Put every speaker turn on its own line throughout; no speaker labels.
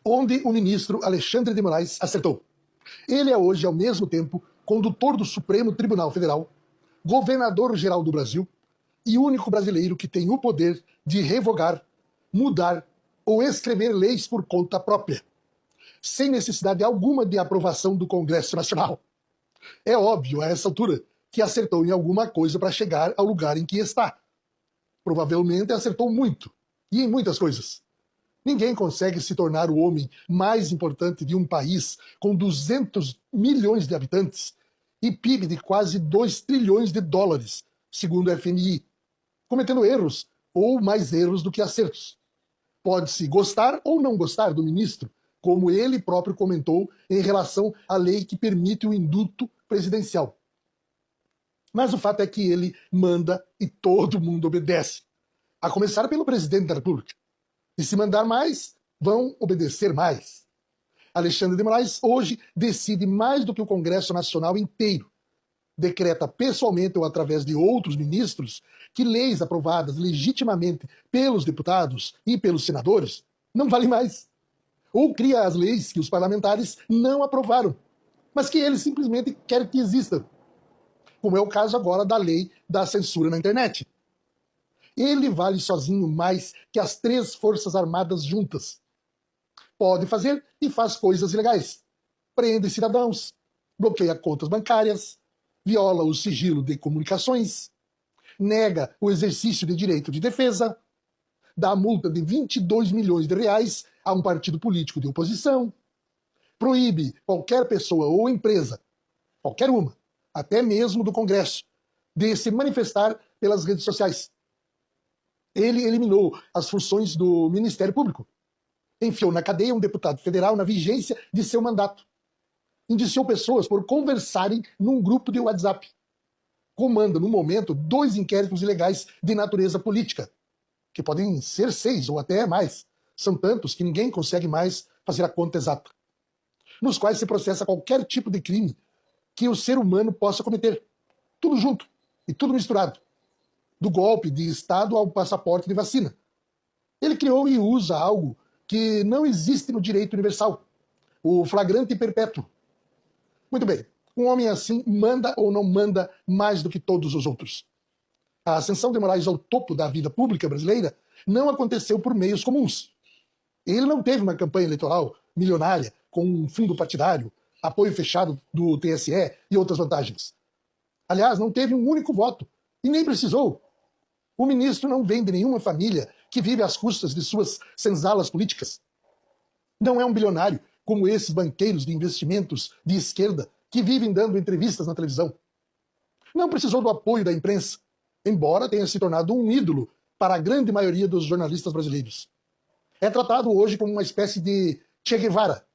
onde o ministro Alexandre de Moraes acertou. Ele é hoje, ao mesmo tempo, condutor do Supremo Tribunal Federal, governador-geral do Brasil e único brasileiro que tem o poder de revogar, mudar ou escrever leis por conta própria, sem necessidade alguma de aprovação do Congresso Nacional. É óbvio, a essa altura, que acertou em alguma coisa para chegar ao lugar em que está. Provavelmente acertou muito, e em muitas coisas. Ninguém consegue se tornar o homem mais importante de um país com 200 milhões de habitantes e PIB de quase 2 trilhões de dólares, segundo o FMI, cometendo erros, ou mais erros do que acertos. Pode-se gostar ou não gostar do ministro, como ele próprio comentou em relação à lei que permite o indulto presidencial. Mas o fato é que ele manda e todo mundo obedece, a começar pelo presidente da República. E se mandar mais, vão obedecer mais. Alexandre de Moraes hoje decide mais do que o Congresso Nacional inteiro. Decreta pessoalmente ou através de outros ministros que leis aprovadas legitimamente pelos deputados e pelos senadores não valem mais. Ou cria as leis que os parlamentares não aprovaram, mas que ele simplesmente quer que existam. Como é o caso agora da lei da censura na internet. Ele vale sozinho mais que as 3 forças armadas juntas. Pode fazer e faz coisas ilegais. Prende cidadãos, bloqueia contas bancárias, viola o sigilo de comunicações, nega o exercício de direito de defesa, dá multa de 22 milhões de reais a um partido político de oposição, proíbe qualquer pessoa ou empresa, qualquer uma, até mesmo do Congresso, de se manifestar pelas redes sociais. Ele eliminou as funções do Ministério Público. Enfiou na cadeia um deputado federal na vigência de seu mandato. Indiciou pessoas por conversarem num grupo de WhatsApp. Comanda, no momento, 2 inquéritos ilegais de natureza política, que podem ser 6 ou até mais. São tantos que ninguém consegue mais fazer a conta exata. Nos quais se processa qualquer tipo de crime que o ser humano possa cometer. Tudo junto e tudo misturado. Do golpe de Estado ao passaporte de vacina. Ele criou e usa algo que não existe no direito universal, o flagrante perpétuo. Muito bem, um homem assim manda ou não manda mais do que todos os outros. A ascensão de Moraes ao topo da vida pública brasileira não aconteceu por meios comuns. Ele não teve uma campanha eleitoral milionária, com um fundo partidário, apoio fechado do TSE e outras vantagens. Aliás, não teve um único voto, e nem precisou. O ministro não vem de nenhuma família que vive às custas de suas senzalas políticas. Não é um bilionário como esses banqueiros de investimentos de esquerda que vivem dando entrevistas na televisão. Não precisou do apoio da imprensa, embora tenha se tornado um ídolo para a grande maioria dos jornalistas brasileiros. É tratado hoje como uma espécie de Che Guevara,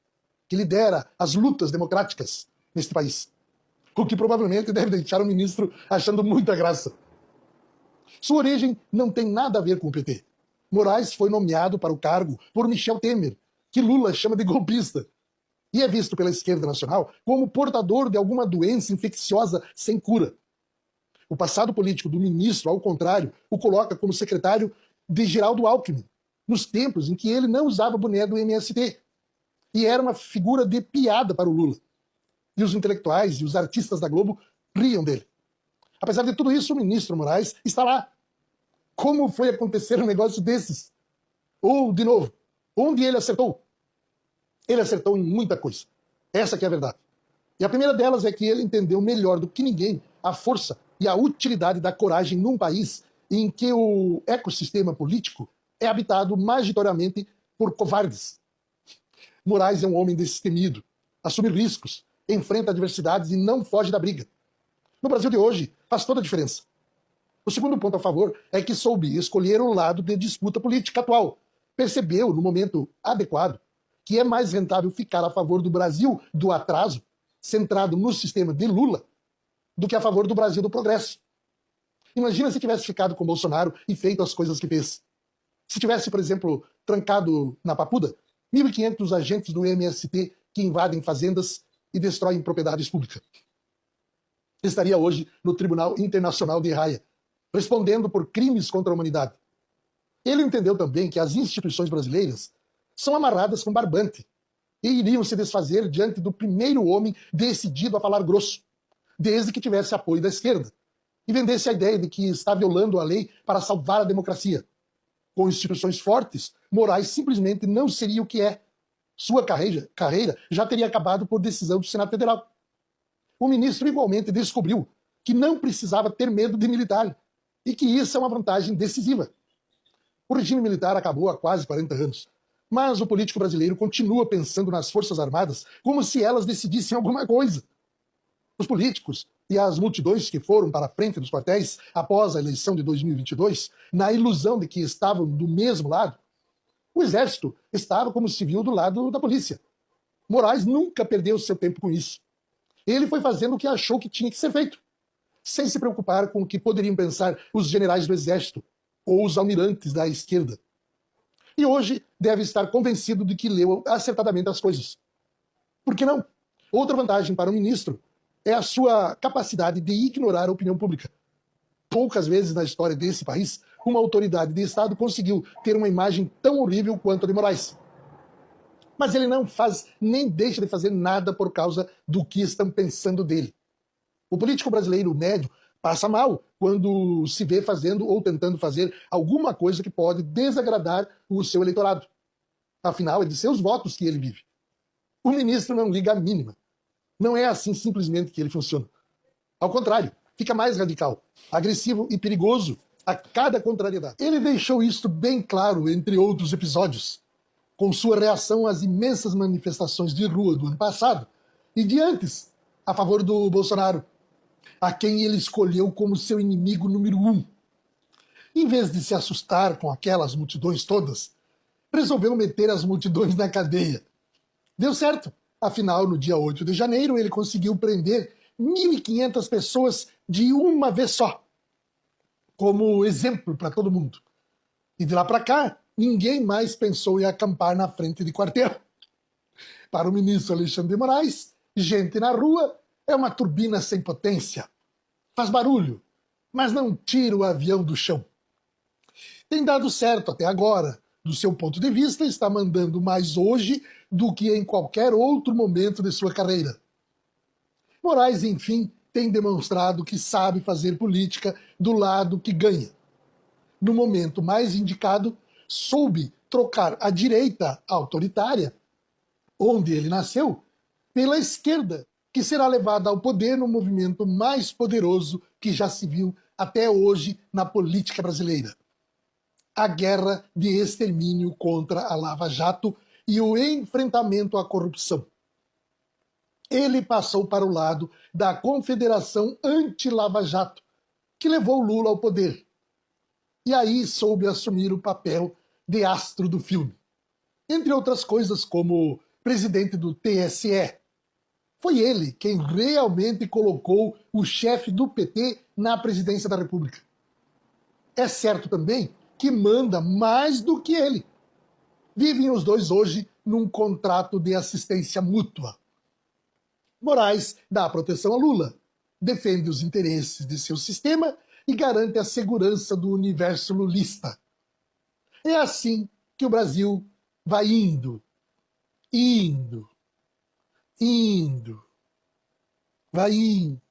que lidera as lutas democráticas neste país. O que provavelmente deve deixar o ministro achando muita graça. Sua origem não tem nada a ver com o PT. Moraes foi nomeado para o cargo por Michel Temer, que Lula chama de golpista, e é visto pela esquerda nacional como portador de alguma doença infecciosa sem cura. O passado político do ministro, ao contrário, o coloca como secretário de Geraldo Alckmin, nos tempos em que ele não usava boné do MST, e era uma figura de piada para o Lula. E os intelectuais e os artistas da Globo riam dele. Apesar de tudo isso, o ministro Moraes está lá. Como foi acontecer um negócio desses? Ou, de novo, onde ele acertou? Ele acertou em muita coisa. Essa que é a verdade. E a primeira delas é que ele entendeu melhor do que ninguém a força e a utilidade da coragem num país em que o ecossistema político é habitado majoritariamente por covardes. Moraes é um homem destemido, assume riscos, enfrenta adversidades e não foge da briga. No Brasil de hoje, faz toda a diferença. O segundo ponto a favor é que soube escolher o lado de disputa política atual. Percebeu, no momento adequado, que é mais rentável ficar a favor do Brasil do atraso, centrado no sistema de Lula, do que a favor do Brasil do progresso. Imagina se tivesse ficado com Bolsonaro e feito as coisas que fez. Se tivesse, por exemplo, trancado na Papuda 1.500 agentes do MST que invadem fazendas e destroem propriedades públicas. Estaria hoje no Tribunal Internacional de Haia, respondendo por crimes contra a humanidade. Ele entendeu também que as instituições brasileiras são amarradas com barbante e iriam se desfazer diante do primeiro homem decidido a falar grosso, desde que tivesse apoio da esquerda, e vendesse a ideia de que está violando a lei para salvar a democracia. Com instituições fortes, Moraes simplesmente não seria o que é. Sua carreira já teria acabado por decisão do Senado Federal. O ministro igualmente descobriu que não precisava ter medo de militar e que isso é uma vantagem decisiva. O regime militar acabou há quase 40 anos, mas o político brasileiro continua pensando nas Forças Armadas como se elas decidissem alguma coisa. Os políticos e as multidões que foram para a frente dos quartéis após a eleição de 2022, na ilusão de que estavam do mesmo lado, o Exército estava como civil do lado da polícia. Moraes nunca perdeu seu tempo com isso. Ele foi fazendo o que achou que tinha que ser feito, sem se preocupar com o que poderiam pensar os generais do Exército ou os almirantes da esquerda. E hoje deve estar convencido de que leu acertadamente as coisas. Por que não? Outra vantagem para o ministro é a sua capacidade de ignorar a opinião pública. Poucas vezes na história desse país, uma autoridade de Estado conseguiu ter uma imagem tão horrível quanto a de Moraes. Mas ele não faz nem deixa de fazer nada por causa do que estão pensando dele. O político brasileiro médio passa mal quando se vê fazendo ou tentando fazer alguma coisa que pode desagradar o seu eleitorado. Afinal, é de seus votos que ele vive. O ministro não liga a mínima. Não é assim simplesmente que ele funciona. Ao contrário, fica mais radical, agressivo e perigoso a cada contrariedade. Ele deixou isto bem claro, entre outros episódios, com sua reação às imensas manifestações de rua do ano passado e de antes, a favor do Bolsonaro, a quem ele escolheu como seu inimigo número 1. Em vez de se assustar com aquelas multidões todas, resolveu meter as multidões na cadeia. Deu certo. Afinal, no dia 8 de janeiro, ele conseguiu prender 1.500 pessoas de uma vez só, como exemplo para todo mundo. E de lá para cá, ninguém mais pensou em acampar na frente de quartel. Para o ministro Alexandre de Moraes, gente na rua é uma turbina sem potência. Faz barulho, mas não tira o avião do chão. Tem dado certo até agora. Do seu ponto de vista, está mandando mais hoje do que em qualquer outro momento de sua carreira. Moraes, enfim, tem demonstrado que sabe fazer política do lado que ganha. No momento mais indicado, soube trocar a direita autoritária, onde ele nasceu, pela esquerda, que será levada ao poder no movimento mais poderoso que já se viu até hoje na política brasileira. A guerra de extermínio contra a Lava Jato e o enfrentamento à corrupção. Ele passou para o lado da Confederação Anti-Lava Jato, que levou Lula ao poder. E aí soube assumir o papel de astro do filme. Entre outras coisas, como presidente do TSE. Foi ele quem realmente colocou o chefe do PT na presidência da República. É certo também que manda mais do que ele. Vivem os dois hoje num contrato de assistência mútua. Moraes dá proteção a Lula, defende os interesses de seu sistema e garante a segurança do universo lulista. É assim que o Brasil vai indo, vai indo.